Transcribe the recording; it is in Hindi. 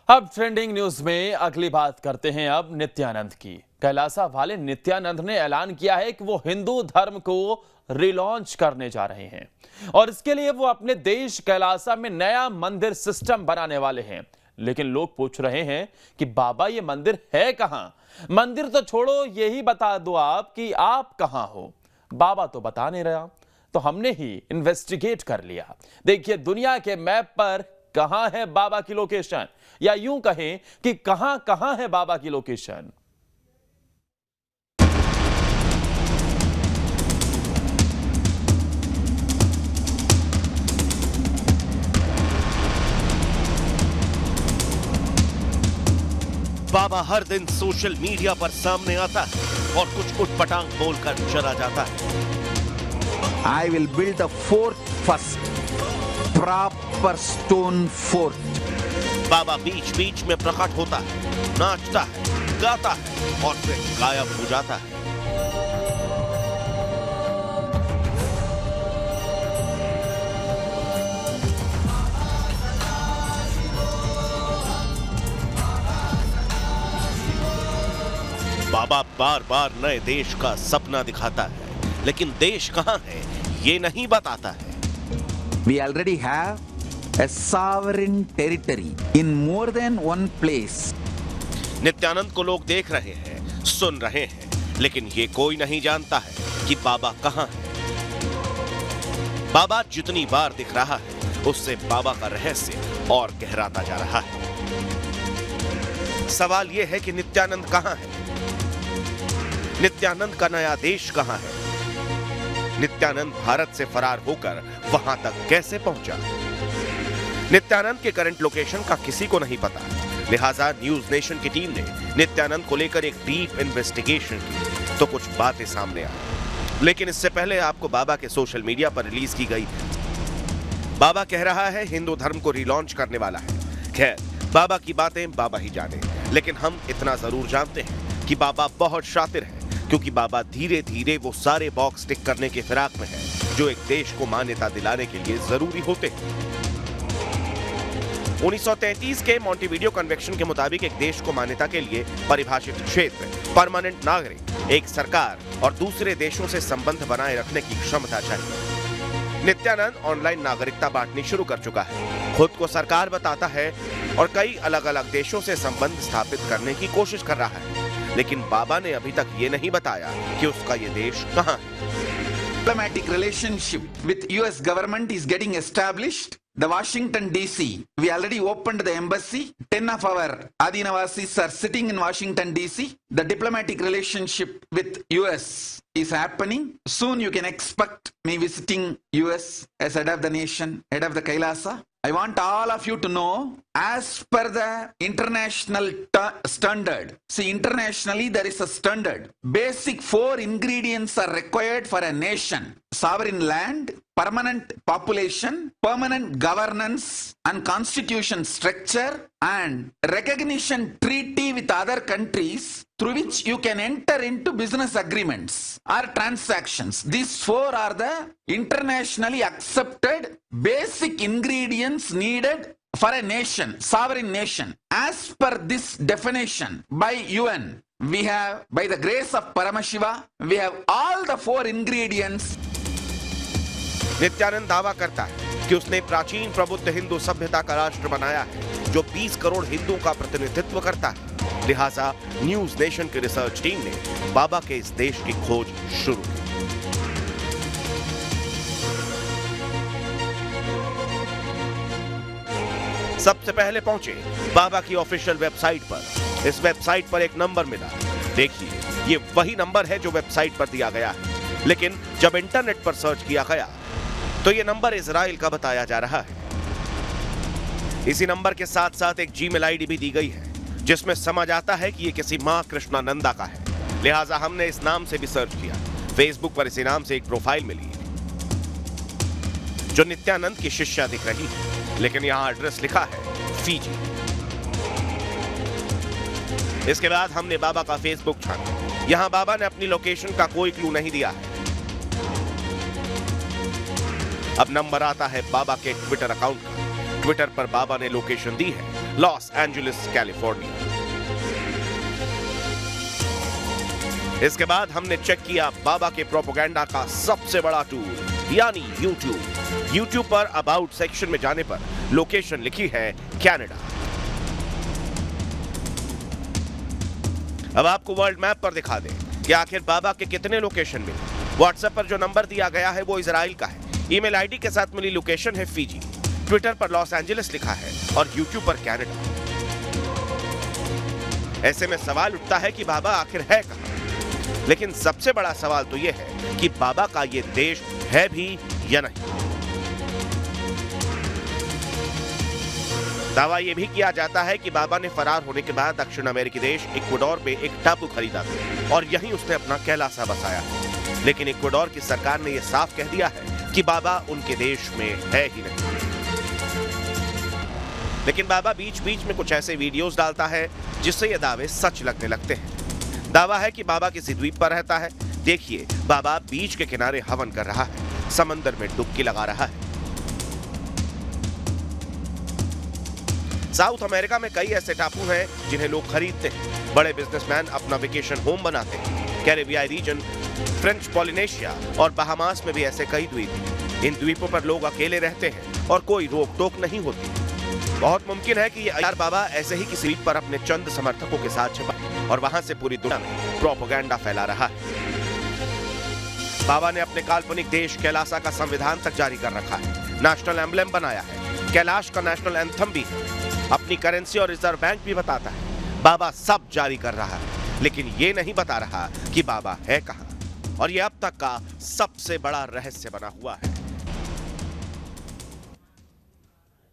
अब ट्रेंडिंग न्यूज में अगली बात करते हैं अब नित्यानंद की। कैलासा वाले नित्यानंद ने ऐलान किया है कि वो हिंदू धर्म को रिलॉन्च करने जा रहे हैं और इसके लिए वो अपने देश कैलासा में नया मंदिर सिस्टम बनाने वाले हैं। लेकिन लोग पूछ रहे हैं कि बाबा ये मंदिर है कहां? मंदिर तो छोड़ो, यही बता दो आप कि आप कहां हो। बाबा तो बता नहीं रहा, तो हमने ही इन्वेस्टिगेट कर लिया। देखिए दुनिया के मैप पर कहां है बाबा की लोकेशन, या यूं कहें कि कहां कहां है बाबा की लोकेशन। बाबा हर दिन सोशल मीडिया पर सामने आता है और कुछ उटपटांग बोलकर चला जाता है। I will build the fourth first proper stone fort. बाबा बीच बीच में प्रकट होता है, नाचता है, गाता है और फिर गायब हो जाता है। बाबा बार बार नए देश का सपना दिखाता है, लेकिन देश कहां है ये नहीं बताता है। We already have a sovereign territory in more than one place. Nityanand को लोग देख रहे हैं, सुन रहे हैं, लेकिन ये कोई नहीं जानता है कि बाबा कहां है। बाबा जितनी बार दिख रहा है, उससे बाबा का रहस्य और गहराता जा रहा है। सवाल यह है कि नित्यानंद कहां है? नित्यानंद का नया देश कहां है? नित्यानंद भारत से फरार होकर वहां तक कैसे पहुंचा? नित्यानंद के करंट लोकेशन का किसी को नहीं पता, लिहाजा न्यूज नेशन की टीम ने नित्यानंद को लेकर एक डीप इन्वेस्टिगेशन की तो कुछ बातें सामने आई। लेकिन इससे पहले आपको बाबा के सोशल मीडिया पर रिलीज की गई। बाबा कह रहा है हिंदू धर्म को रिलॉन्च करने वाला है। खैर, बाबा की बातें बाबा ही जाने, लेकिन हम इतना जरूर जानते हैं कि बाबा बहुत शातिर है, क्योंकि बाबा धीरे धीरे वो सारे बॉक्स टिक करने के फिराक में है जो एक देश को मान्यता दिलाने के लिए जरूरी होते हैं। 1933 के मॉन्टेविडियो कन्वेंशन के मुताबिक एक देश को मान्यता के लिए परिभाषित क्षेत्र, परमानेंट नागरिक, एक सरकार और दूसरे देशों से संबंध बनाए रखने की क्षमता चाहिए। नित्यानंद ऑनलाइन नागरिकता बांटनी शुरू कर चुका है, खुद को सरकार बताता है और कई अलग अलग देशों से संबंध स्थापित करने की कोशिश कर रहा है। लेकिन बाबा ने अभी तक ये नहीं बताया कि उसका ये देश कहां है। Diplomatic relationship with US government is getting established. The Washington DC, we already opened the embassy. 10 of our Adinavasis are sitting in Washington DC. The diplomatic relationship with US is happening. Soon you can expect me visiting US as head of the nation, head of the Kailasa. I want all of you to know, as per the international standard, see internationally there is a standard. Basic 4 ingredients are required for a nation: sovereign land, permanent population, permanent governance and constitution structure, and recognition treaty with other countries through which you can enter into business agreements or transactions. These 4 are the internationally accepted basic ingredients needed for a nation, sovereign nation. As per this definition by UN, we have, by the grace of Paramashiva, we have all the 4 ingredients. Nityanand दावा करता है कि उसने प्राचीन प्रबुद्ध हिंदू सभ्यता का राष्ट्र बनाया है जो 20 करोड़ हिंदुओं का प्रतिनिधित्व करता है। लिहाजा न्यूज नेशन की रिसर्च टीम ने बाबा के इस देश की खोज शुरू की। सबसे पहले पहुंचे बाबा की ऑफिशियल वेबसाइट पर। इस वेबसाइट पर एक नंबर मिला। देखिए, ये वही नंबर है जो वेबसाइट पर दिया गया है, लेकिन जब इंटरनेट पर सर्च किया गया तो ये नंबर इजराइल का बताया जा रहा है। इसी नंबर के साथ साथ एक जीमेल आईडी भी दी गई है, जिसमें समझ आता है कि ये किसी मां कृष्णानंदा का है। लिहाजा हमने इस नाम से भी सर्च किया। फेसबुक पर इसी नाम से एक प्रोफाइल मिली जो नित्यानंद की शिष्या दिख रही है, लेकिन यहां एड्रेस लिखा है फीजी। इसके बाद हमने बाबा का फेसबुक छाना। यहां बाबा ने अपनी लोकेशन का कोई क्लू नहीं दिया है। अब नंबर आता है बाबा के ट्विटर अकाउंट का। ट्विटर पर बाबा ने लोकेशन दी है लॉस एंजलिस कैलिफोर्निया। इसके बाद हमने चेक किया बाबा के प्रोपेगेंडा का सबसे बड़ा टूल यानी YouTube। YouTube पर अबाउट सेक्शन में जाने पर लोकेशन लिखी है कनाडा। अब आपको वर्ल्ड मैप पर दिखा दें कि आखिर बाबा के कितने लोकेशन मिले। व्हाट्सएप पर जो नंबर दिया गया है वो इजराइल का है। ईमेल आईडी के साथ मिली लोकेशन है फिजी। ट्विटर पर लॉस एंजलिस लिखा है और YouTube पर कनाडा। ऐसे में सवाल उठता है कि बाबा आखिर है कहां? लेकिन सबसे बड़ा सवाल तो यह है कि बाबा का ये देश है भी या नहीं। दावा यह भी किया जाता है कि बाबा ने फरार होने के बाद दक्षिण अमेरिकी देश इक्वाडोर में एक टापू खरीदा था और यहीं उसने अपना कैलासा बसाया। लेकिन इक्वाडोर की सरकार ने यह साफ कह दिया है कि बाबा उनके देश में है ही नहीं। लेकिन बाबा बीच बीच में कुछ ऐसे वीडियोस डालता है जिससे ये दावे सच लगने लगते हैं। दावा है कि बाबा किसी द्वीप पर रहता है। देखिए, बाबा बीच के किनारे हवन कर रहा है, समंदर में डुबकी लगा रहा है। साउथ अमेरिका में कई ऐसे टापू हैं जिन्हें लोग खरीदते हैं। बड़े बिजनेसमैन अपना वेकेशन होम बनाते हैं। कैरेबियाई रीजन, फ्रेंच पॉलिनेशिया और बहामास में भी ऐसे कई द्वीप हैं। इन द्वीपों पर लोग अकेले रहते हैं और कोई रोक टोक नहीं होती। बहुत मुमकिन है कि ये अय्यार बाबा ऐसे ही किसी द्वीप पर अपने चंद समर्थकों के साथ छिपा और वहां से पूरी दुनिया में प्रोपेगेंडा फैला रहा है। बाबा ने अपने काल्पनिक देश कैलासा का संविधान तक जारी कर रखा है, नेशनल एम्बलम बनाया है, कैलाश का नेशनल एंथम भी है, अपनी करेंसी और रिजर्व बैंक भी बताता है। बाबा सब जारी कर रहा है, लेकिन ये नहीं बता रहा कि बाबा है कहां। और ये अब तक का सबसे बड़ा रहस्य बना हुआ है।